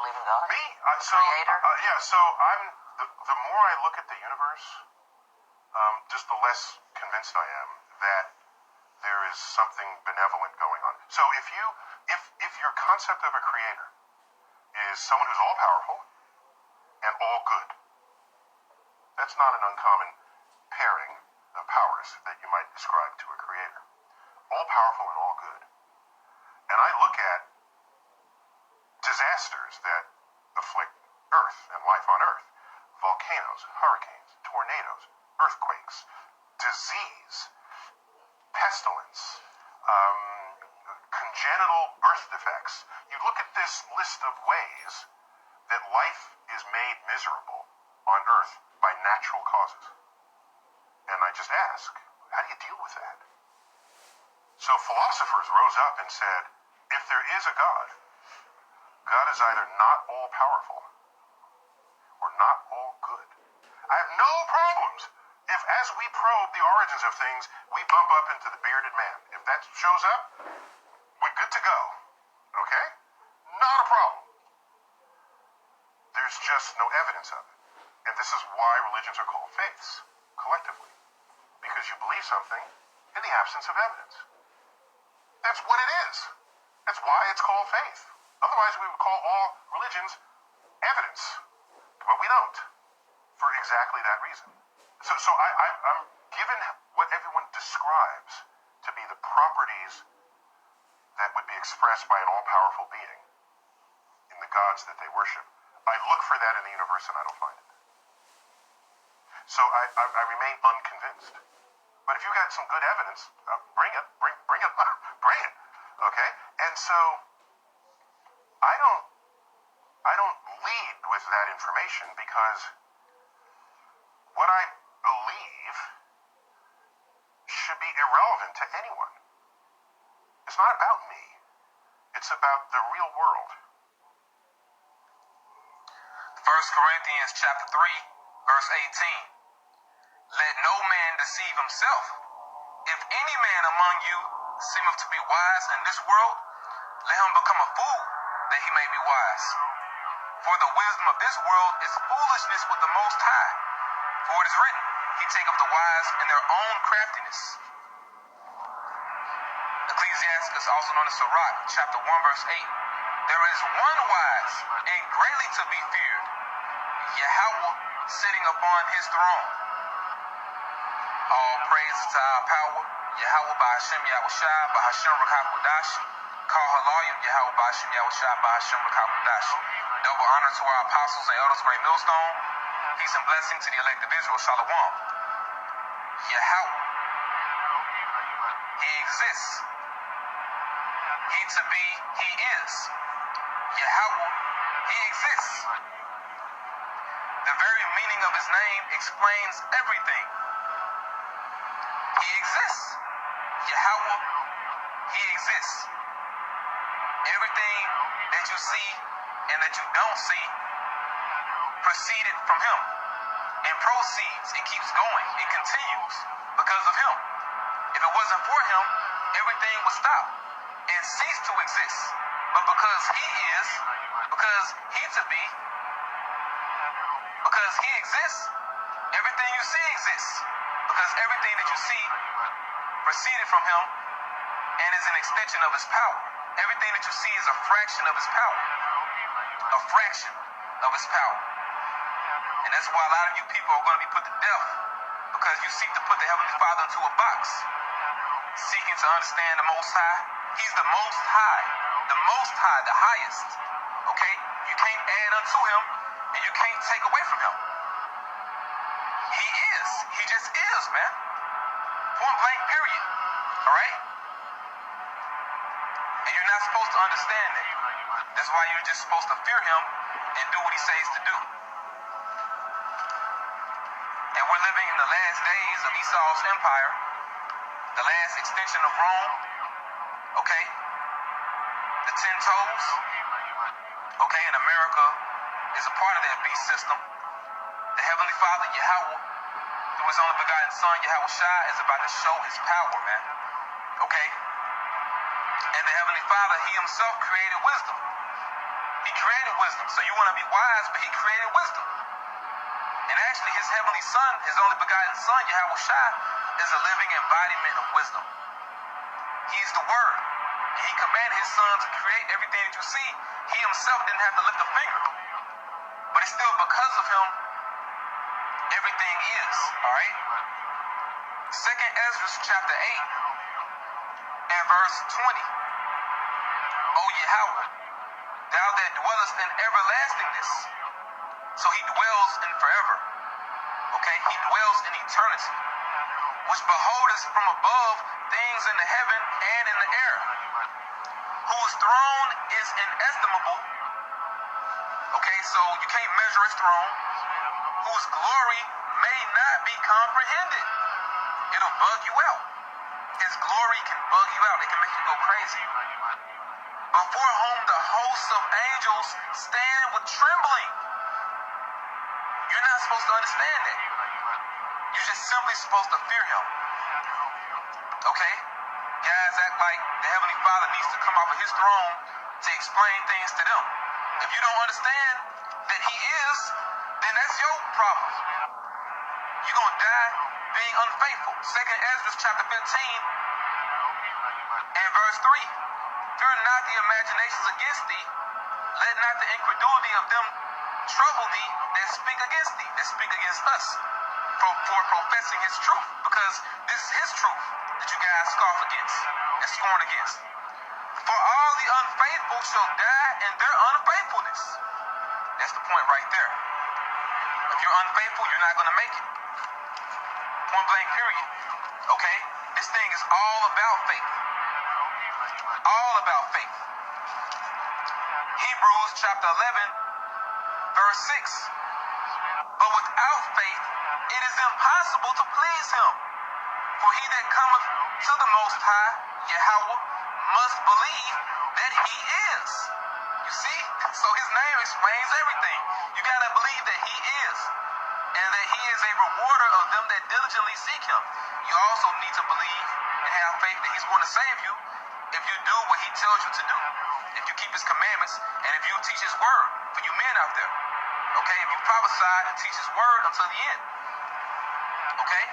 believe in God? Me? Creator? Yeah, so the more I look at the universe, just the less convinced I am that there is something benevolent going on. So if your concept of a creator is someone who's all powerful and all good, that's not an uncommon pairing of powers that you might describe to a creator. All powerful and all good. And I look at disasters that afflict Earth and life on Earth. Volcanoes, hurricanes, tornadoes, earthquakes, disease, pestilence, congenital birth defects. You look at this list of ways that life is made miserable on Earth by natural causes. And I just ask, how do you deal with that? So philosophers rose up and said, if there is a God, God is either not all powerful or not all good. I have no problems if, as we probe the origins of things, we bump up into the bearded man. If that shows up, we're good to go. Okay? Not a problem. There's just no evidence of it. And this is why religions are called faiths, collectively. Because you believe something in the absence of evidence. That's what it is. That's why it's called faith. Otherwise, we would call all religions evidence. But we don't, for exactly that reason. So I'm given what everyone describes to be the properties that would be expressed by an all-powerful being in the gods that they worship. I look for that in the universe and I don't find it. So I remain unconvinced. But if you've got some good evidence, bring it, bring it, bring it, okay? And so I don't lead with that information because what I believe should be irrelevant to anyone. It's not about me. It's about the real world. 1 Corinthians chapter 3, verse 18. Let no man deceive himself. If any man among you seemeth to be wise in this world, let him become a fool, that he may be wise. For the wisdom of this world is foolishness with the Most High. For it is written, He taketh the wise in their own craftiness. Ecclesiasticus, also known as Sirach, chapter 1, verse 8. There is one wise and greatly to be feared, YAHAWAH sitting upon his throne. All praise to our power, YAHAWAH by Hashem Yahushai, by Hashem Rakakudash. Call Halayim Yahweh by Hashem Yahushai, by Hashem Rakakudash. Double honor to our apostles and elders, great millstone. Peace and blessing to the elect of Israel. Shalom. YAHAWAH. He exists. He to be, he is. YAHAWAH, he exists. The very meaning of his name explains everything. He exists. YAHAWAH, he exists. Everything that you see and that you don't see proceeded from him and proceeds. It keeps going. It continues because of him. If it wasn't for him, everything would stop and cease to exist. But because he is, because he to be, because he exists, everything you see exists. Because everything that you see proceeded from him and is an extension of his power. Everything that you see is a fraction of his power. A fraction of his power. And that's why a lot of you people are going to be put to death, because you seek to put the Heavenly Father into a box, seeking to understand the Most High. He's the Most High, the highest. Okay? You can't add unto him, and you can't take away from him. He is. He just is, man. Point blank, period. All right? And you're not supposed to understand that. That's why you're just supposed to fear him and do what he says to do. And we're living in the last days of Esau's empire, the last extension of Rome, okay? The 10 toes, okay? And America is a part of that beast system. The Heavenly Father, YAHAWAH, through his only begotten Son, Yahushai, is about to show his power, man, okay? And the Heavenly Father, he himself created wisdom. He created created wisdom. So you want to be wise, but he created wisdom. And actually, his heavenly son, his only begotten son, YAHAWAH, is a living embodiment of wisdom. He's the word. And he commanded his son to create everything that you see. He himself didn't have to lift a finger. But it's still because of him, everything is. Alright? 2nd Ezra chapter 8 and verse 20. O Yahawah, thou that dwellest in everlastingness. So he dwells in forever. Okay? He dwells in eternity. Which beholdest from above things in the heaven and in the air. Whose throne is inestimable. Okay, so you can't measure his throne. Whose glory may not be comprehended. It'll bug you out. His glory can bug you out. It can make you go crazy. Before whom the hosts of angels stand with trembling. You're not supposed to understand that. You're just simply supposed to fear him. Okay? Guys act like the Heavenly Father needs to come off of his throne to explain things to them. If you don't understand that he is, then that's your problem. You're going to die being unfaithful. 2nd Ezra chapter 15 and verse 3. Fear not the imaginations against thee. Let not the incredulity of them trouble thee that speak against thee, that speak against us for professing his truth. Because this is his truth that you guys scoff against and scorn against. For all the unfaithful shall die in their unfaithfulness. That's the point right there. If you're unfaithful, you're not going to make it. Point blank period. Okay? This thing is all about faith. All about faith. Hebrews chapter 11, verse 6. But without faith, it is impossible to please him. For he that cometh to the Most High, Yahawah, must believe that he is. You see? So his name explains everything. You got to believe that he is. And that he is a rewarder of them that diligently seek him. You also need to believe and have faith that he's going to save you if you do what he tells you to do. If you keep his commandments and if you teach his word for you men out there. Okay? If you prophesy and teach his word until the end. Okay?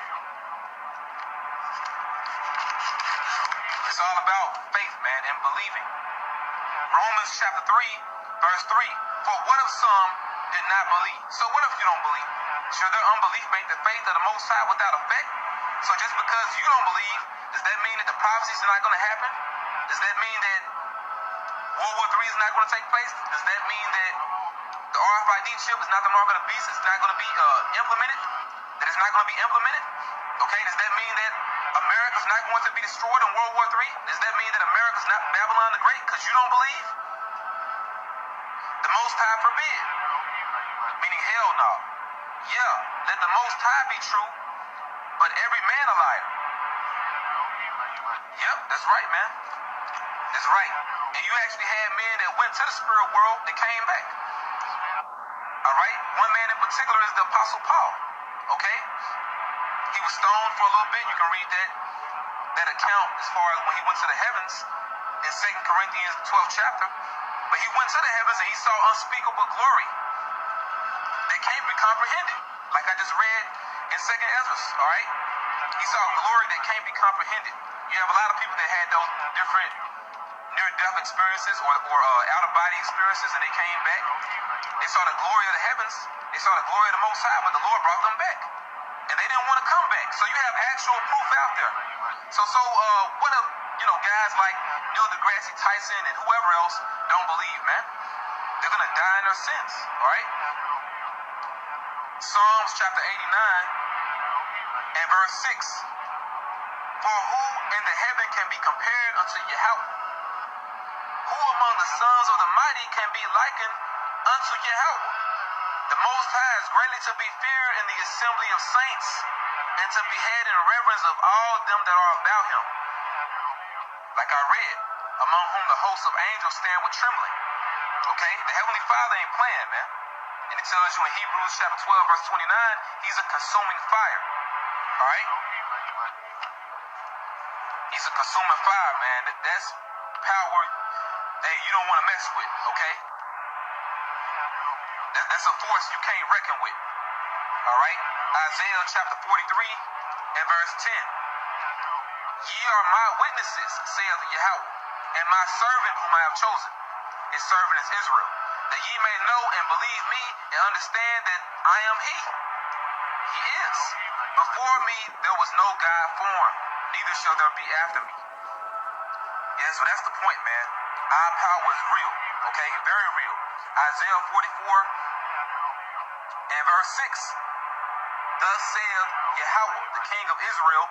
It's all about faith, man, and believing. Romans chapter 3, verse 3. For what if some did not believe? So what if you don't believe? Should their unbelief make the faith of the Most High without effect? So just because you don't believe, does that mean that the prophecies are not going to happen? Does that mean that World War III is not going to take place? Does that mean that the RFID chip is not the mark of the beast? It's not going to be implemented? That it's not going to be implemented? Okay, does that mean that America's not going to be destroyed in World War III? Does that mean that America's not Babylon the Great because you don't believe? The Most High forbid. Meaning hell no. Yeah, let the Most High be true, but every man a liar. Yep, that's right, man. That's right. And you actually had men that went to the spirit world that came back. Alright? One man in particular is the Apostle Paul. Okay? He was stoned for a little bit. You can read that account as far as when he went to the heavens in 2 Corinthians 12th chapter. But he went to the heavens and he saw unspeakable glory that can't be comprehended. Like I just read in 2nd Ezra, alright? He saw glory that can't be comprehended. You have a lot of people that had those different near-death experiences or out-of-body experiences and they came back. They saw the glory of the heavens. They saw the glory of the Most High, but the Lord brought them back. And they didn't want to come back. So you have actual proof out there. So what if, guys like Neil deGrasse Tyson and whoever else don't believe, man? They're going to die in their sins, all right? Psalms chapter 89 and verse 6. For who in the heaven can be compared unto Yahawah? Who among the sons of the mighty can be likened unto Yahawah? The Most High is greatly to be feared in the assembly of saints, and to be had in reverence of all them that are about him. Like I read, among whom the hosts of angels stand with trembling. Okay? The Heavenly Father ain't playing, man. And it tells you in Hebrews chapter 12, verse 29, he's a consuming fire. Alright? He's a consuming fire, man. That's power, hey, you don't want to mess with, okay? That's a force you can't reckon with. All right? Isaiah chapter 43 and verse 10. Ye are my witnesses, saith Yahawah, and my servant whom I have chosen. His servant is Israel, that ye may know and believe me and understand that I am he. He is. Before me there was no God formed, neither shall there be after me. Yeah, so that's the point, man. Our power is real, okay? Very real. Isaiah 44 and verse 6. Thus saith Yahawah, the King of Israel,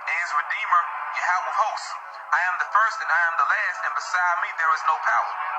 and his Redeemer, Yahawah of hosts. I am the first and I am the last, and beside me there is no power.